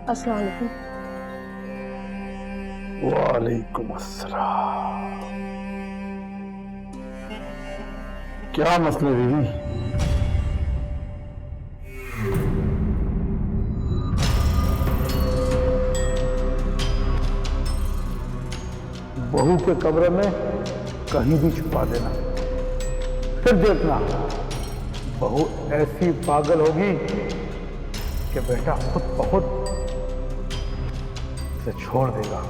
अस्सलाम वालेकुम। वालेकुम अस्सलाम। क्या मसला बीवी? बहू के कमरे में कहीं भी छुपा देना, फिर देखना बहू ऐसी पागल होगी कि बेटा खुद ब खुद इसे छोड़ देगा।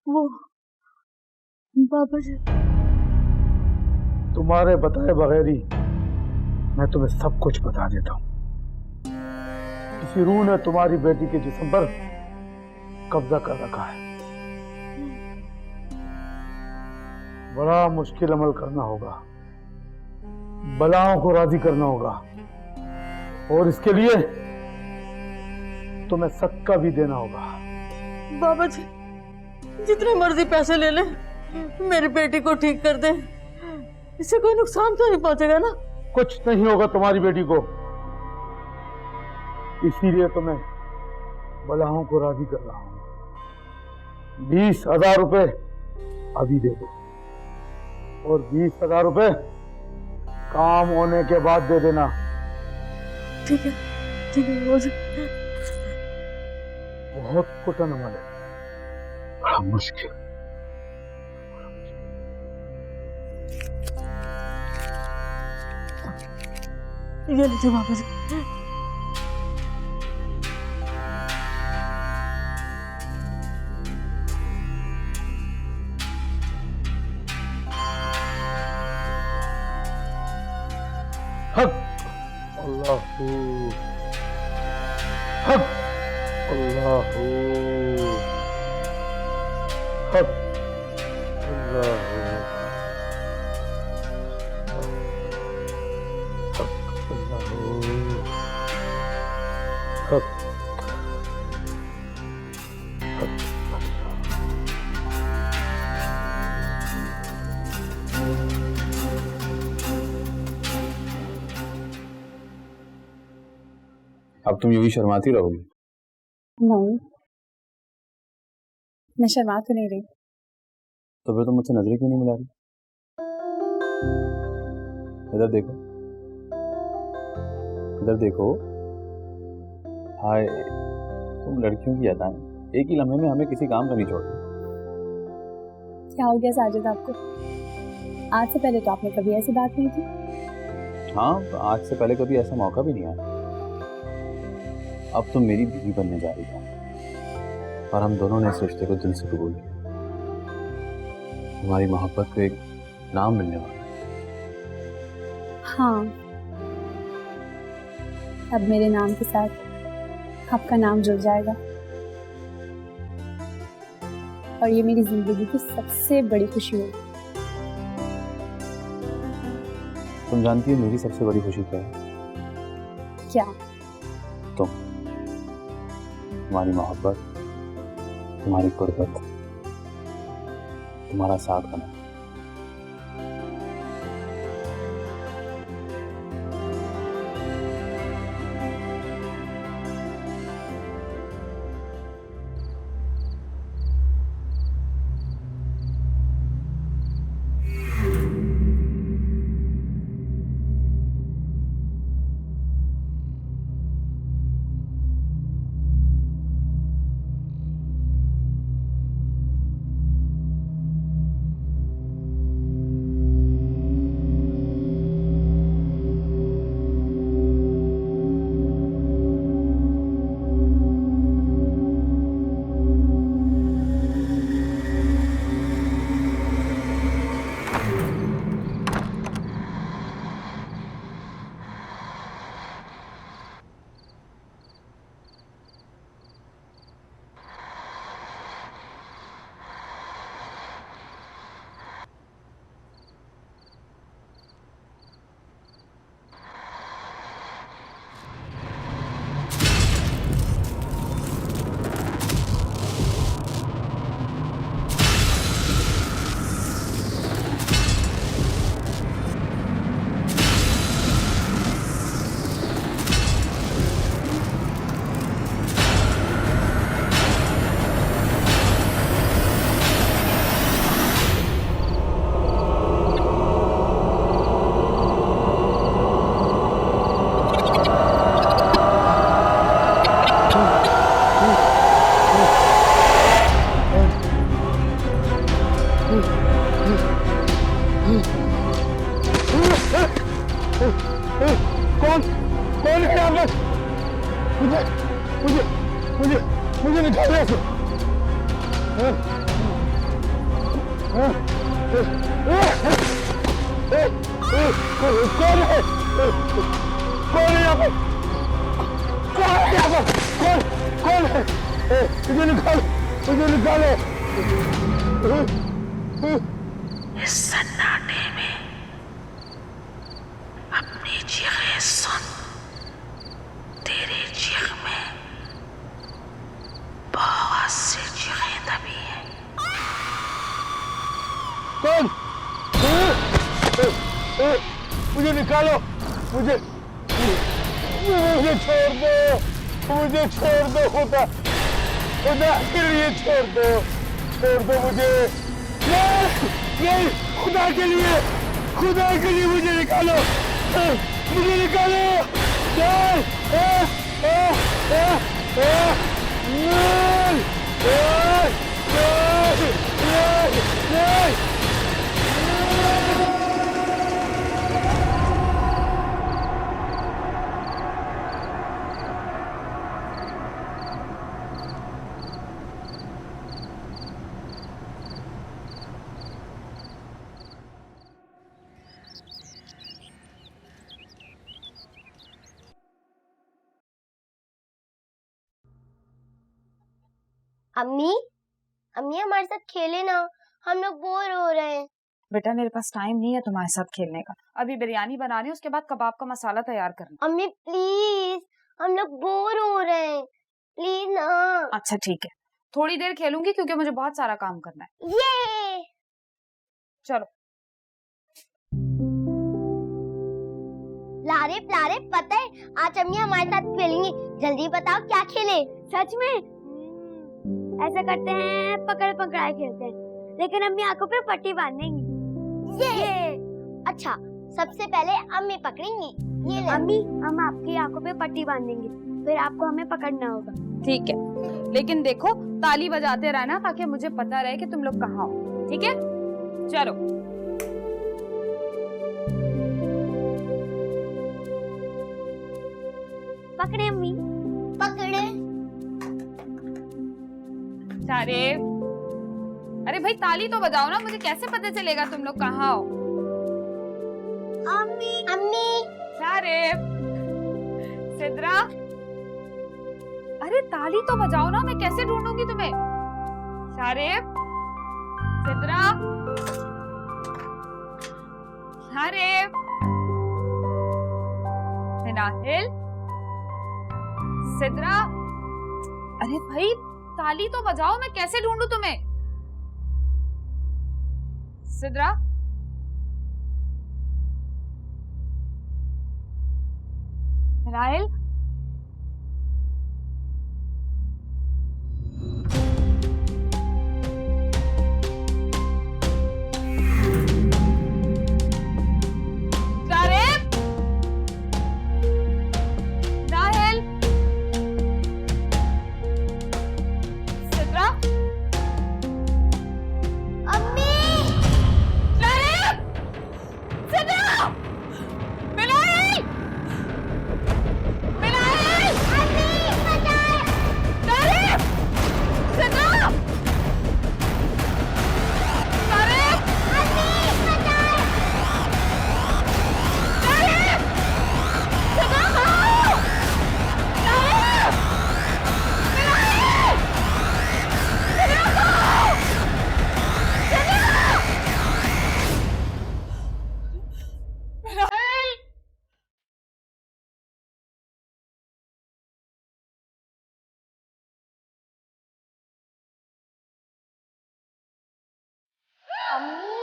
वो बाबा जी, तुम्हारे बताए बगैर ही मैं तुम्हें सब कुछ बता देता हूं। किसी रूह ने तुम्हारी बेटी के जिस्म पर कब्जा कर रखा है। बड़ा मुश्किल अमल करना होगा, बलाओं को राजी करना होगा, और इसके लिए तुम्हें सदका भी देना होगा। बाबा जी जितने मर्जी पैसे ले ले, मेरी बेटी को ठीक कर दे, इससे कोई नुकसान तो नहीं पहुंचेगा ना? कुछ नहीं होगा तुम्हारी बेटी को, इसीलिए तो मैं बलाओं को राजी कर रहा हूं। 20,000 रुपए अभी दे दो, और 20,000 रुपए काम होने के बाद दे देना। ठीक है बाबा जी। बहुत कठिन अमल है, बड़ा मुश्किल। ये लीजिए बाबा जी। हक अल्लाहू, हक अल्लाहू, हक अल्लाहू, हक अल्लाहू, हक। अब तुम यूं ही शर्माती रहोगी? नहीं, मैं शर्मा तो नहीं रही। तो फिर तुम मुझसे नजरें क्यों नहीं मिला रही? इधर देखो, इधर देखो। हाय, तुम लड़कियों की अदाएं एक ही लम्हे में हमें किसी काम का नहीं छोड़ती। क्या हो गया साजिद आपको? आज से पहले तो आपने कभी ऐसी बात नहीं की। हाँ, आज से पहले कभी ऐसा मौका भी नहीं आया। अब तुम मेरी बीवी बनने जा रही हो, और हम दोनों ने इस रिश्ते को दिल से कबूल किया। हमारी मोहब्बत को एक नाम मिलने वाला है। हाँ, अब मेरे नाम के साथ आपका नाम जुड़ जाएगा, और ये मेरी जिंदगी की सबसे बड़ी खुशी होगी। तुम जानती हो मेरी सबसे बड़ी खुशी क्या है? क्या? तुम्हारी मोहब्बत, तुम्हारी कुर्बत, तुम्हारा साथ बना। निकालो ऐसे। कौन है? कौन है यहाँ पर? कौन है यहाँ पर? कौन है? मुझे निकालो, मुझे निकालो। इस सन्नाटे में अपनी चीखें सुन। तेरी चीख में बहुत सी चीखें दबी हैं। कौन? मुझे निकालो, मुझे छोड़ दो, मुझे छोड़ दो खुदा, खुदा के लिए छोड़ दो मुझे। नहीं, खुदा के लिए मुझे निकालो, मुझे निकालो। अम्मी अम्मी हमारे साथ खेले ना, हम लोग बोर हो रहे हैं। बेटा मेरे पास टाइम नहीं है तुम्हारे साथ खेलने का। अभी बिरयानी बना रही हूँ, उसके बाद कबाब का मसाला तैयार करना। अम्मी प्लीज, हम लोग बोर हो रहे हैं, प्लीज ना। अच्छा ठीक है, थोड़ी देर खेलूंगी क्योंकि मुझे बहुत सारा काम करना है। ये चलो। लारे प्यारे, पता है आज अम्मी हमारे साथ खेलेंगी। जल्दी बताओ क्या खेले? सच में? ऐसा करते हैं, पकड़ पकड़ाई खेलते हैं, लेकिन अम्मी आंखों पे पट्टी बांधेंगी। ये अच्छा, सबसे पहले अम्मी पकड़ेंगी। ये अम्मी, हम आपकी आंखों पे पट्टी बांधेंगे, फिर आपको हमें पकड़ना होगा। ठीक है, लेकिन देखो ताली बजाते रहना ताकि मुझे पता रहे कि तुम लोग कहाँ हो। ठीक है, चलो। पकड़े अम्मी, पकड़े। सारे, अरे भाई ताली तो बजाओ ना, मुझे कैसे पता चलेगा तुम लोग कहाँ हो? अम्मी अम्मी। सारे, सिद्रा, अरे ताली तो बजाओ ना, मैं कैसे ढूंढूंगी तुम्हें? सारे, सिद्रा, सारे, मिनाहिल, सिद्रा, अरे भाई ताली तो बजाओ, मैं कैसे ढूंढूं तुम्हें? सिद्रा, मिनाहिल, अम्मी,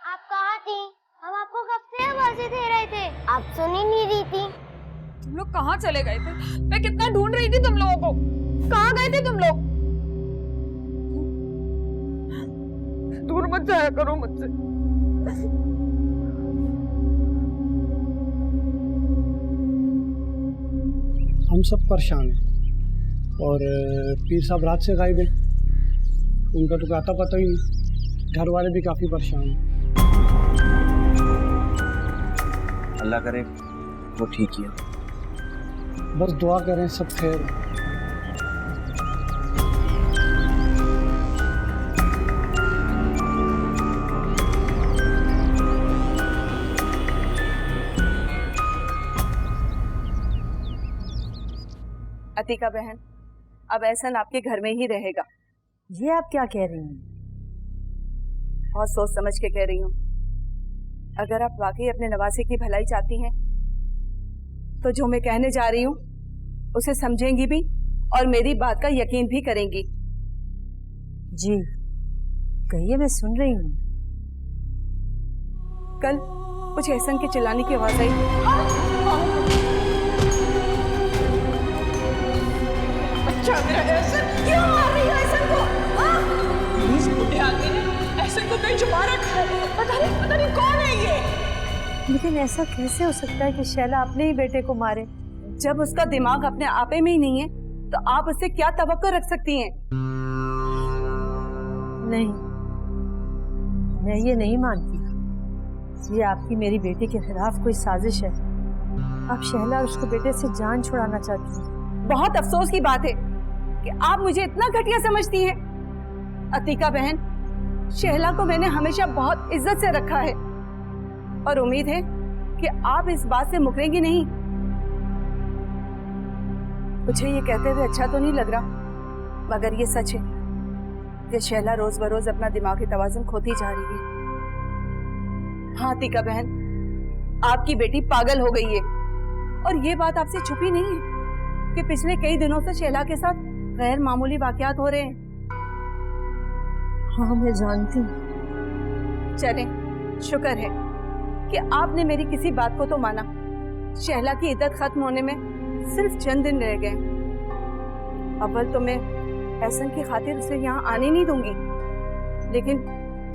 आप कहाँ थी? हम आपको कब से आवाजें दे रहे थे, आप सुन ही नहीं रही थी। तुम लोग कहाँ चले गए थे? मैं कितना ढूंढ रही थी तुम लोगों को। कहाँ गए थे तुम लोग? दूर मत जाया करो मुझसे। हम सब परेशान हैं और पीर साहब रात से गायब हैं, उनका तो आता पता ही नहीं। घर वाले भी काफी परेशान हैं। अल्लाह करे वो ठीक ही है। बस दुआ करें सब खैर। अतिका बहन, अब एहसन आपके घर में ही रहेगा। ये आप क्या कह रही हैं? बहुत सोच समझ के कह रही हूँ। अगर आप वाकई अपने नवासे की भलाई चाहती हैं तो जो मैं कहने जा रही हूँ उसे समझेंगी भी और मेरी बात का यकीन भी करेंगी। जी कहिए, मैं सुन रही हूँ। कल कुछ एहसन के चिल्लाने की आवाज आई। अच्छा मेरा एहसन, क्यों मार रही हो एहसन को? इस बुढ़े आदमी ने एहसन को कहीं छुपा रखा है। पता नहीं कौन है ये। लेकिन ऐसा कैसे हो सकता है कि शैला अपने ही बेटे को मारे? जब उसका दिमाग अपने आपे में ही नहीं है तो आप उससे क्या तवक्को रख सकती हैं? नहीं, मैं ये नहीं मानती। ये आपकी मेरी बेटी के खिलाफ कोई साजिश है। आप शैला और उसके बेटे से जान छुड़ाना चाहती हैं। बहुत अफसोस की बात है कि आप मुझे इतना घटिया समझती हैं। अतिका बहन, शहला को मैंने हमेशा बहुत इज्जत से रखा है और उम्मीद है कि आप इस बात से मुकरेंगी नहीं। मुझे ये कहते हुए अच्छा तो नहीं लग रहा, मगर ये सच है कि शैला रोज बरोज अपना दिमागी तवाज़ुन खोती जा रही है। हाँ अतिका बहन, आपकी बेटी पागल हो गई है और ये बात आपसे छुपी नहीं है कि पिछले कई दिनों से शैला के साथ गैर मामूली वाकयात हो रहे हैं। हाँ मैं जानती हूँ। चले, शुक्र है कि आपने मेरी किसी बात को तो माना। शैला की इद्दत खत्म होने में सिर्फ चंद दिन रह गए। अव्वल तो मैं एहसन की खातिर उसे यहाँ आने नहीं दूंगी, लेकिन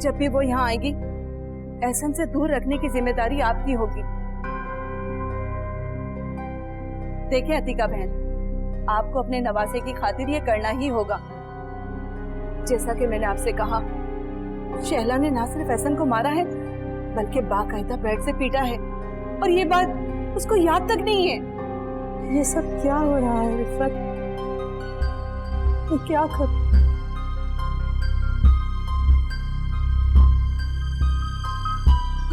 जब भी वो यहाँ आएगी एहसन से दूर रखने की जिम्मेदारी आपकी होगी। देखिए अतिका बहन, आपको अपने नवासे की खातिर ये करना ही होगा। जैसा कि मैंने आपसे कहा, शैला ने ना सिर्फ एहसन को मारा है बल्कि बाकायदा बेड से पीटा है और ये बात उसको याद तक नहीं है। ये सब क्या हो रहा है रिफत? मैं क्या करूं?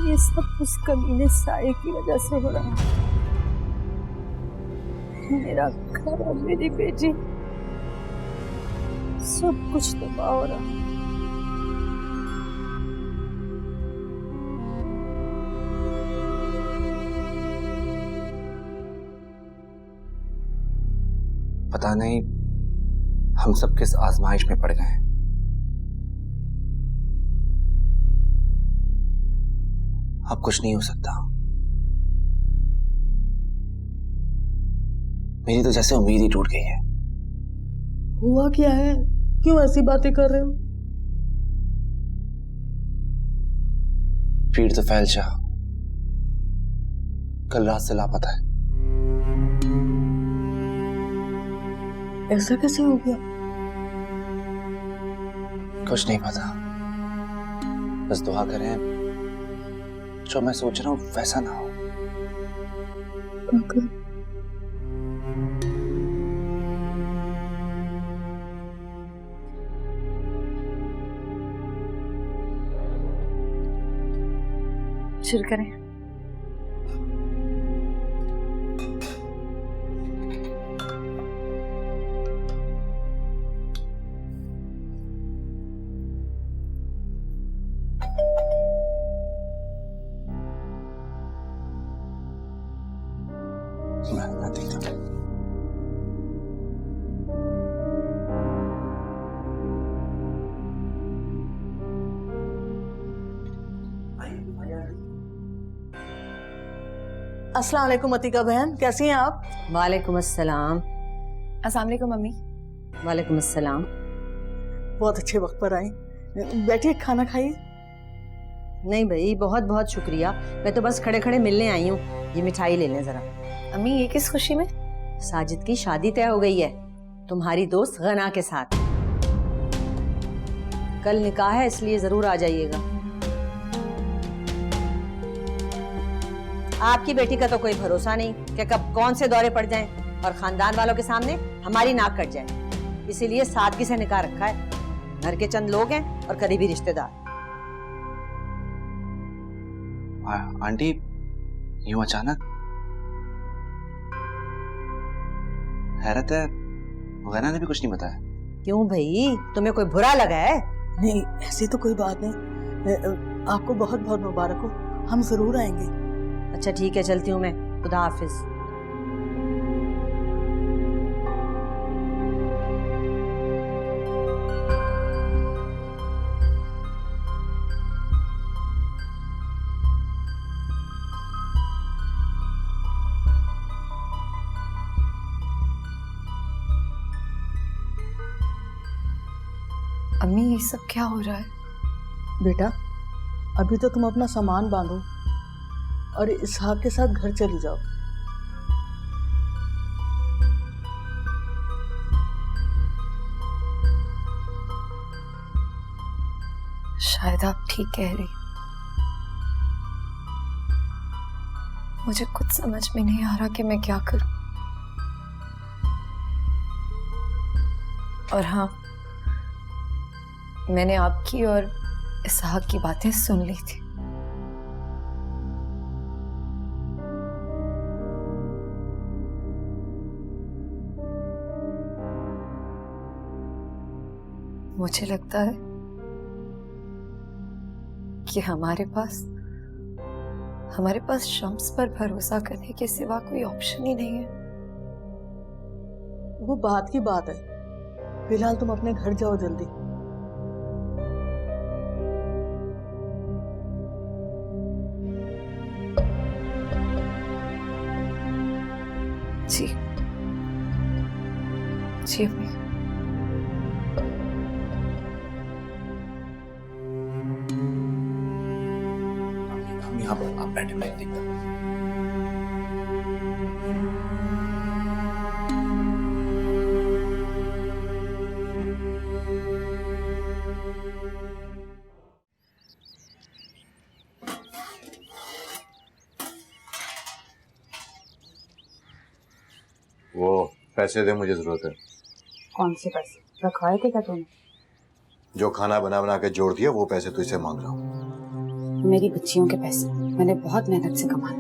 ये सब उस कमीने साये की वजह से हो रहा है। मेरा घर और मेरी बेटी, सब कुछ तबाह हो रहा है। पता नहीं हम सब किस आजमाइश में पड़ गए हैं। अब कुछ नहीं हो सकता। मेरी तो जैसे उम्मीद ही टूट गई है। हुआ क्या है? क्यों ऐसी बातें कर रहे हो? पीर तो फैल शाह कल रात से लापता है। ऐसा कैसे हो गया? कुछ नहीं पता, बस दुआ करें जो मैं सोच रहा हूं वैसा ना हो। शुरू करें। मैं देखता हूं। अस्सलाम वालेकुम अतिका बहन, कैसी हैं आप? वालेकुम अस्सलाम। अस्सलाम वालेकुम मम्मी। वालेकुम अस्सलाम। बहुत अच्छे वक्त पर आई। बैठिए, खाना खाइए। नहीं भाई, बहुत बहुत शुक्रिया। मैं तो बस खड़े खड़े मिलने आई हूँ। ये मिठाई ले लें जरा। अम्मी, ये किस खुशी में? साजिद की शादी तय हो गई है तुम्हारी दोस्त गना के साथ। कल निकाह है, इसलिए जरूर आ जाइएगा। आपकी बेटी का तो कोई भरोसा नहीं कि कब कौन से दौरे पड़ जाएं और खानदान वालों के सामने हमारी नाक कट जाए। इसीलिए सादगी से निकाह रखा है। घर के चंद लोग हैं और करीबी रिश्तेदार। आंटी, यूं अचानक? हैरत है गैना ने भी कुछ नहीं बताया। क्यों भाई, तुम्हें कोई बुरा लगा है? नहीं, ऐसी तो कोई बात नहीं। आपको बहुत बहुत मुबारक हो, हम जरूर आएंगे। अच्छा ठीक है, चलती हूँ मैं। खुदा हाफिज। अम्मी, ये सब क्या हो रहा है? बेटा, अभी तो तुम अपना सामान बांधो और इसहाक के साथ घर चली जाओ। शायद आप ठीक कह रही। मुझे कुछ समझ में नहीं आ रहा कि मैं क्या करूं। और हाँ, मैंने आपकी और इसहाक की बातें सुन ली थी। मुझे लगता है कि हमारे पास शम्स पर भरोसा करने के सिवा कोई ऑप्शन ही नहीं है। वो बात की बात है, फिलहाल तुम अपने घर जाओ जल्दी। जी जी अम्मी। हम यहाँ पर आप बैठे, मैं देखता हूँ। वो पैसे दे, मुझे जरूरत है। कौन से पैसे रखवाए थे क्या तूने? जो खाना बना बना के जोड़ दिया वो पैसे तुझसे मांग रहा हूँ। मेरी बच्चियों के पैसे मैंने बहुत मेहनत से कमाए।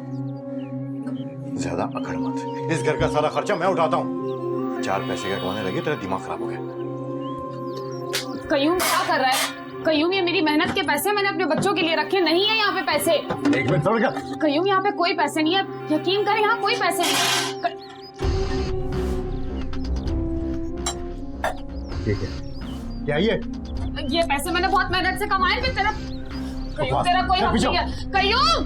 ज्यादा अकड़ मत, इस घर का सारा खर्चा मैं उठाता हूँ। 4 पैसे का कमाने लगे तेरा दिमाग खराब हो गया। कयूम क्या कर रहा है? कयूम, ये मेरी मेहनत के पैसे मैंने अपने बच्चों के लिए रखे, नहीं है यहाँ पे पैसे। एक मिनट समझ गया? कयूम, यहाँ पे कोई पैसे नहीं है, यकीन कर, यहाँ कोई पैसे नहीं। ठीक है, क्या ये पैसे मैंने बहुत मेहनत से कमाए थे। तेरा कयूम, तेरा कोई हक नहीं है। कयूम,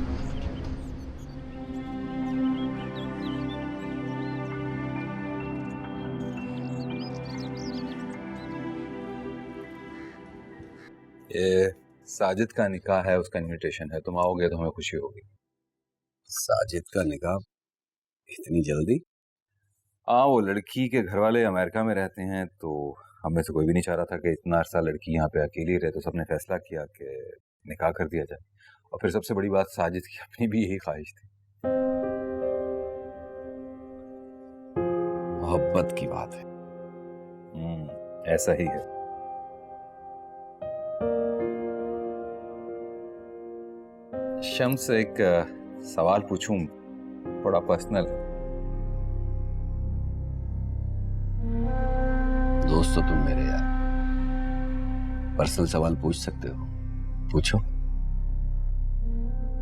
ये साजिद का निकाह है, उसका इनविटेशन है, तुम आओगे तो हमें खुशी होगी। साजिद का निकाह इतनी जल्दी? हाँ, वो लड़की के घर वाले अमेरिका में रहते हैं, तो हमें से कोई भी नहीं चाह रहा था कि इतना अरसा लड़की यहाँ पे अकेली रहे, तो सबने फैसला किया कि निकाह कर दिया जाए। और फिर सबसे बड़ी बात, साजिद की अपनी भी यही ख्वाहिश थी। मोहब्बत की बात है। ऐसा ही है। शम्स, एक सवाल पूछूं, थोड़ा पर्सनल। दोस्त तो तुम मेरे यार, पर्सनल सवाल पूछ सकते हो, पूछो।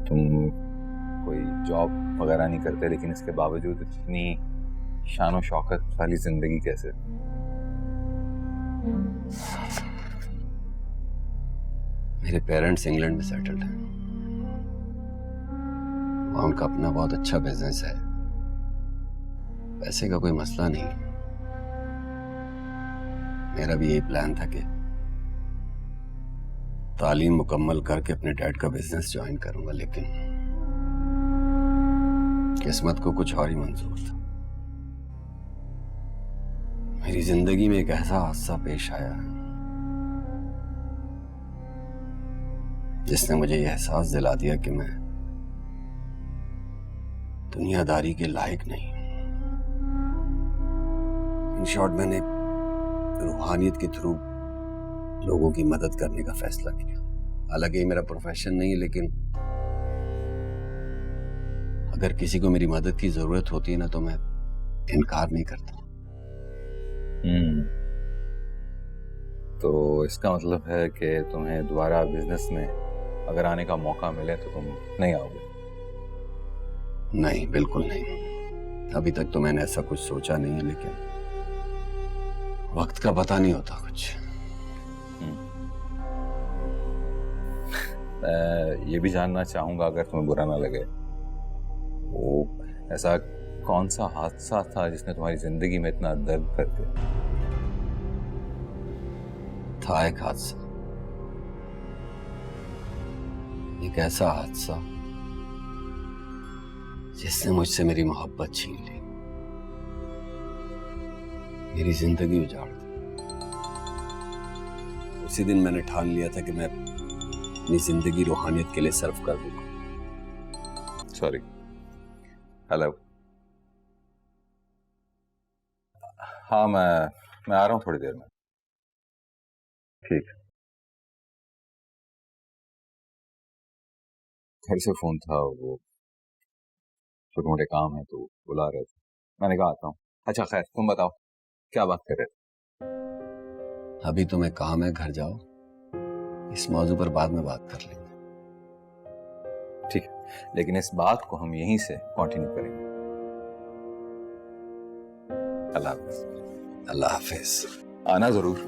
तुम कोई जॉब वगैरह नहीं करते, लेकिन इसके बावजूद इतनी शान और शौकत वाली जिंदगी कैसे? मेरे पेरेंट्स इंग्लैंड में सेटल्ड हैं, वहां उनका अपना बहुत अच्छा बिजनेस है, पैसे का कोई मसला नहीं। मेरा भी यही प्लान था कि तालीम मुकम्मल करके अपने डैड का बिजनेस ज्वाइन करूंगा, लेकिन किस्मत को कुछ और ही मंजूर था। मेरी जिंदगी में एक ऐसा हादसा पेश आया जिसने मुझे यह एहसास दिला दिया कि मैं दुनियादारी के लायक नहीं। इन शॉर्ट, मैंने रूहानियत के थ्रू लोगों की मदद करने का फैसला किया। हालांकि ये मेरा प्रोफेशन नहीं है, लेकिन अगर किसी को मेरी मदद की जरूरत होती है ना, तो मैं इनकार नहीं करता। तो इसका मतलब है कि तुम्हें दोबारा बिजनेस में अगर आने का मौका मिले तो तुम नहीं आओगे? नहीं, बिल्कुल नहीं। अभी तक तो मैंने ऐसा कुछ सोचा नहीं है, लेकिन वक्त का पता नहीं होता कुछ। मैं ये भी जानना चाहूंगा, अगर तुम्हें बुरा ना लगे, वो ऐसा कौन सा हादसा था जिसने तुम्हारी जिंदगी में इतना दर्द कर दिया? था एक हादसा, एक ऐसा हादसा जिसने मुझसे मेरी मोहब्बत छीन ली, मेरी जिंदगी उजाड़ दी। उसी दिन मैंने ठान लिया था कि मैं अपनी जिंदगी रूहानियत के लिए सर्व कर दूंगा। सॉरी। हेलो। हाँ, मैं आ रहा हूँ थोड़ी देर में। ठीक। घर से फोन था, वो छोटे मोटे काम है तो बुला रहे थे, मैंने कहा आता हूँ। अच्छा खैर, तुम बताओ क्या बात कर रहे थे? अभी तुम्हें काम है, घर जाओ, इस मौजू पर बाद में बात कर लेंगे। ठीक है, लेकिन इस बात को हम यहीं से कंटिन्यू करेंगे। अल्लाह हाफिज। अल्लाह हाफिज। आना जरूर।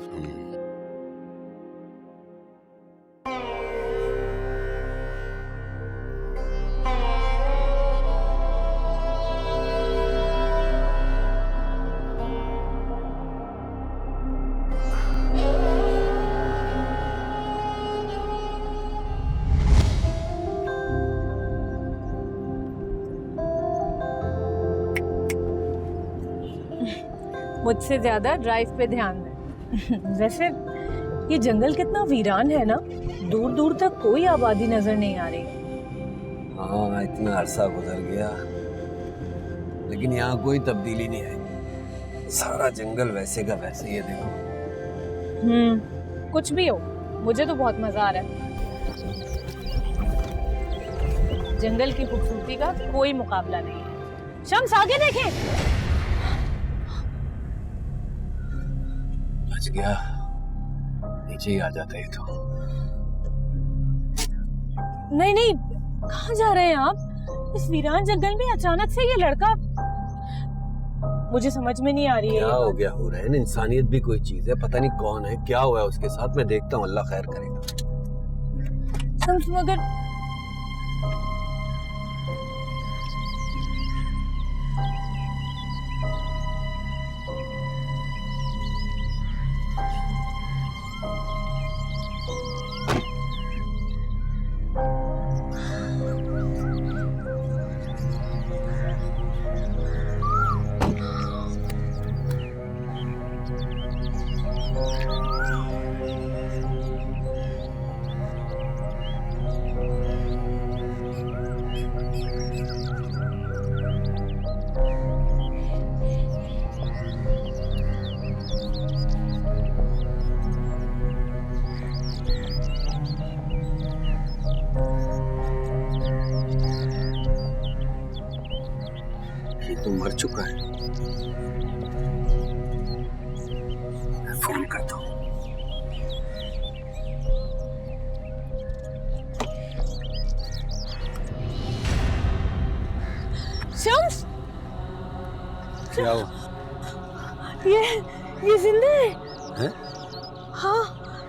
मुझसे ज्यादा ड्राइव पे ध्यान दें। वैसे ये जंगल कितना वीरान है ना, दूर दूर तक कोई आबादी नजर नहीं आ रही। हाँ, इतना अरसा गुजर गया लेकिन यहाँ कोई तब्दीली नहीं आई। सारा जंगल वैसे का वैसे ही है, देखो। कुछ भी हो, मुझे तो बहुत मजा आ रहा है। जंगल की खूबसूरती का कोई मुकाबला नहीं है। शम्स, आगे देखें। बच गया, नीचे ही आ जाता है तो। नहीं नहीं, कहाँ जा रहे हैं आप? इस वीरान जंगल में अचानक से ये लड़का, मुझे समझ में नहीं आ रही है। क्या हो गया? हो रहा है ना, इंसानियत भी कोई चीज है, पता नहीं कौन है, क्या हुआ है उसके साथ। मैं देखता हूँ, अल्लाह खैर करेगा। शम्स, मगर तो मर चुका है। मैं फोन करता हूँ। शम्स, क्या हो? ये जिंदा है? हैं? हाँ,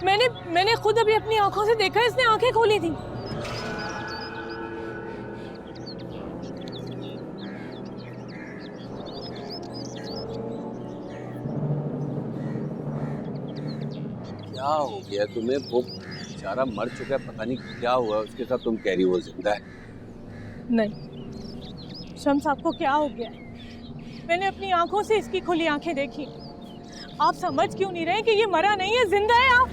मैंने खुद अभी अपनी आंखों से देखा, इसने आंखें खोली थी। क्या हो गया तुम्हें? वो बेचारा मर चुका है, पता नहीं क्या हुआ उसके साथ, तुम कह रही हो वो जिंदा है। नहीं शम्स, आपको क्या हो गया है? मैंने अपनी आंखों से इसकी खुली आंखें देखी। आप समझ क्यों नहीं रहे कि ये मरा नहीं है, जिंदा है। आप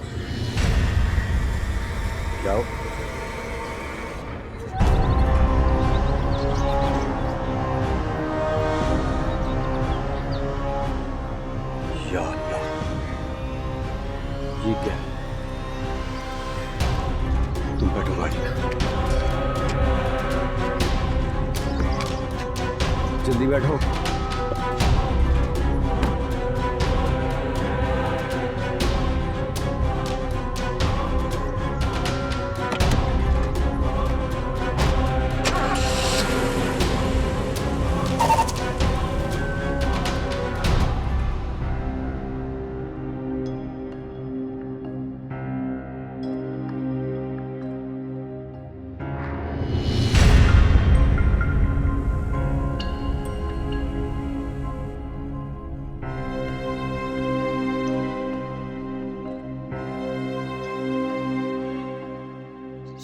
जाओ। या अल्लाह, ये क्या है? तुम बैठो गाड़ी में, जल्दी बैठो।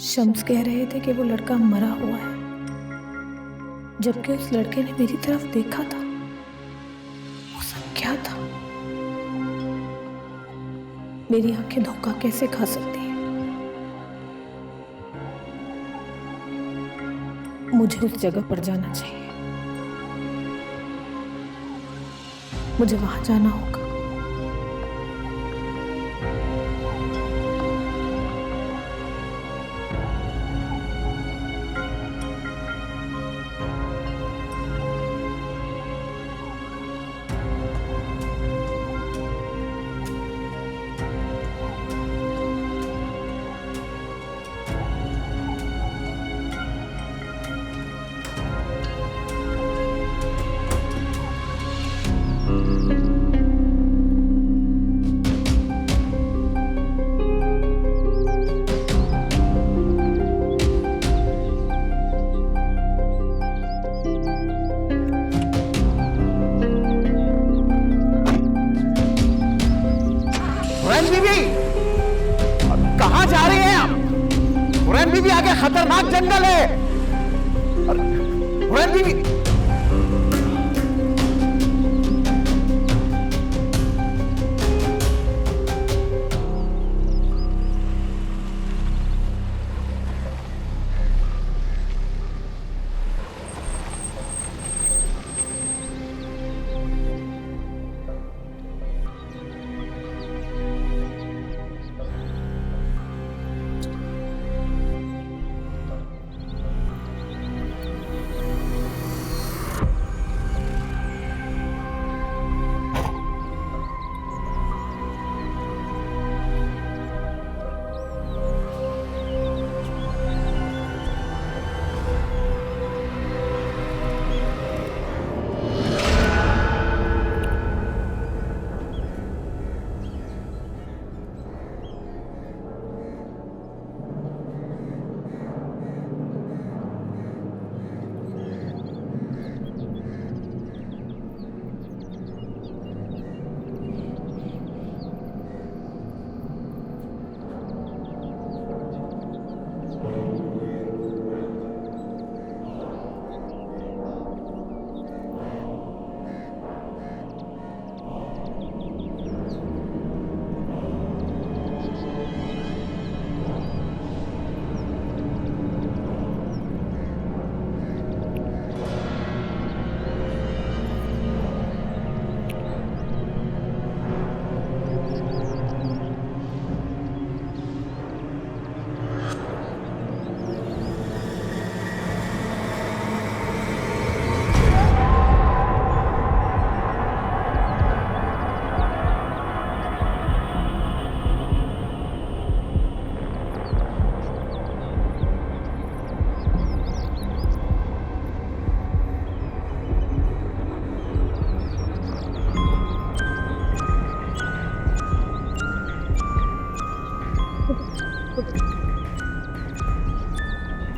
शम्स कह रहे थे कि वो लड़का मरा हुआ है, जबकि उस लड़के ने मेरी तरफ देखा था। वो सब क्या था? मेरी आंखें धोखा कैसे खा सकती हैं? मुझे उस जगह पर जाना चाहिए, मुझे वहां जाना होगा। कहाँ जा रही हैं आप? हुरैन बीबी, आगे खतरनाक जंगल है। हुरैन बीबी,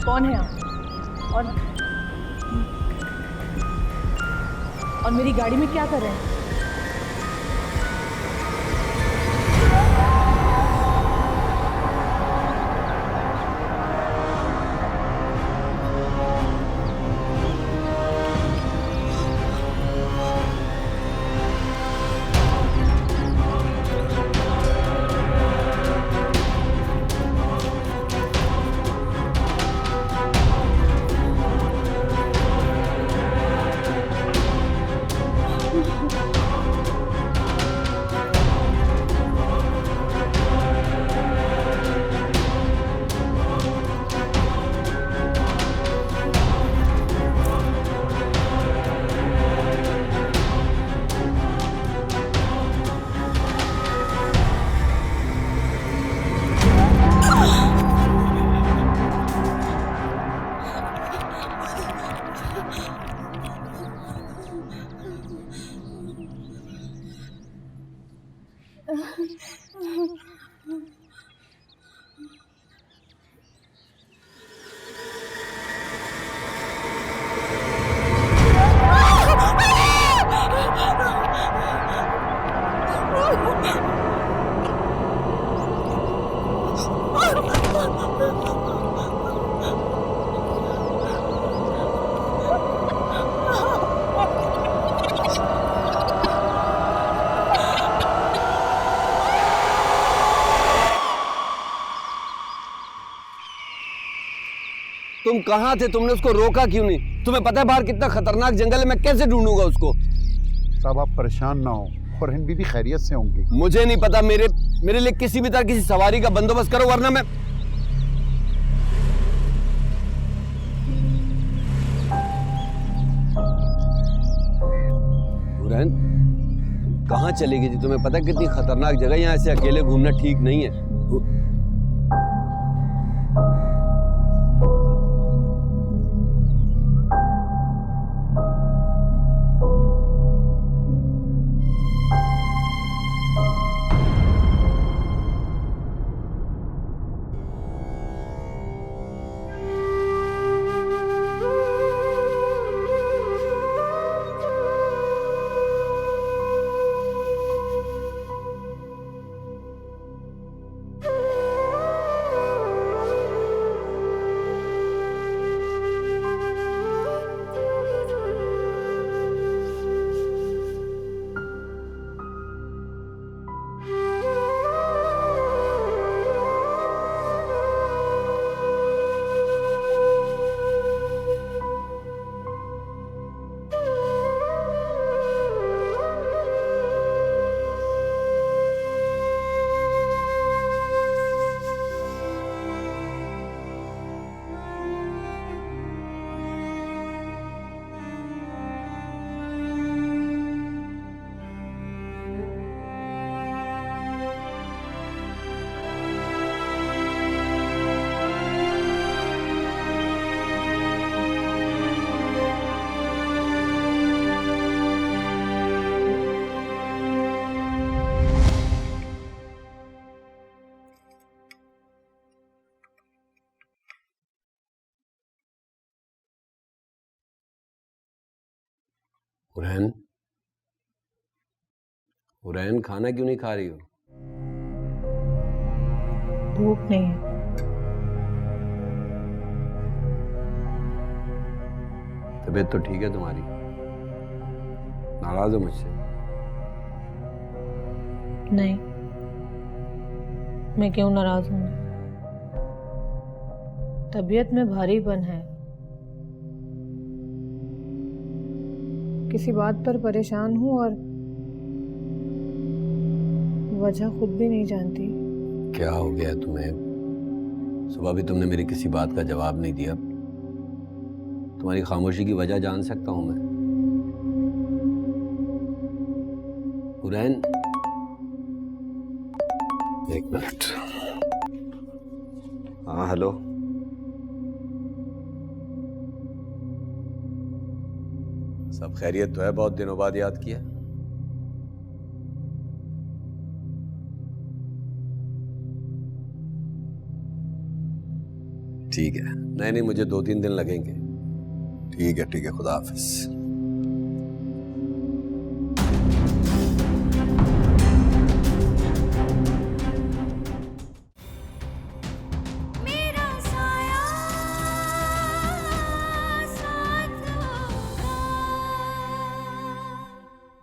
कौन है आप? और मेरी गाड़ी में क्या कर रहे हैं? तुम कहाँ थे? तुमने उसको रोका क्यों नहीं? तुम्हें पता है बाहर कितना खतरनाक जंगल है, मैं कैसे ढूंढूंगा उसको? साहब आप परेशान ना हो, फरहीन बीबी खैरियत से होंगी। मुझे नहीं पता, मेरे लिए किसी भी तरह किसी सवारी का बंदोबस्त करो वरना मैं। हुरैन कहाँ चलेगी जी? तुम्हें पता है कितनी खतरनाक जगह, यहाँ ऐसे अकेले घूमना ठीक नहीं है। हुरैन, हुरैन खाना क्यों नहीं खा रही हो? भूख नहीं है। तबीयत तो ठीक है तुम्हारी? नाराज हो मुझसे? नहीं, मैं क्यों नाराज हूँ? तबीयत में भारीपन है, किसी बात पर परेशान हूँ और वजह खुद भी नहीं जानती। क्या हो गया तुम्हें? सुबह भी तुमने मेरी किसी बात का जवाब नहीं दिया। तुम्हारी खामोशी की वजह जान सकता हूं मैं? हुरैन, एक मिनट। हाँ हेलो, सब खैरियत तो है? बहुत दिनों बाद याद किया। ठीक है, नहीं मुझे 2-3 दिन लगेंगे। ठीक है, खुदा हाफिज।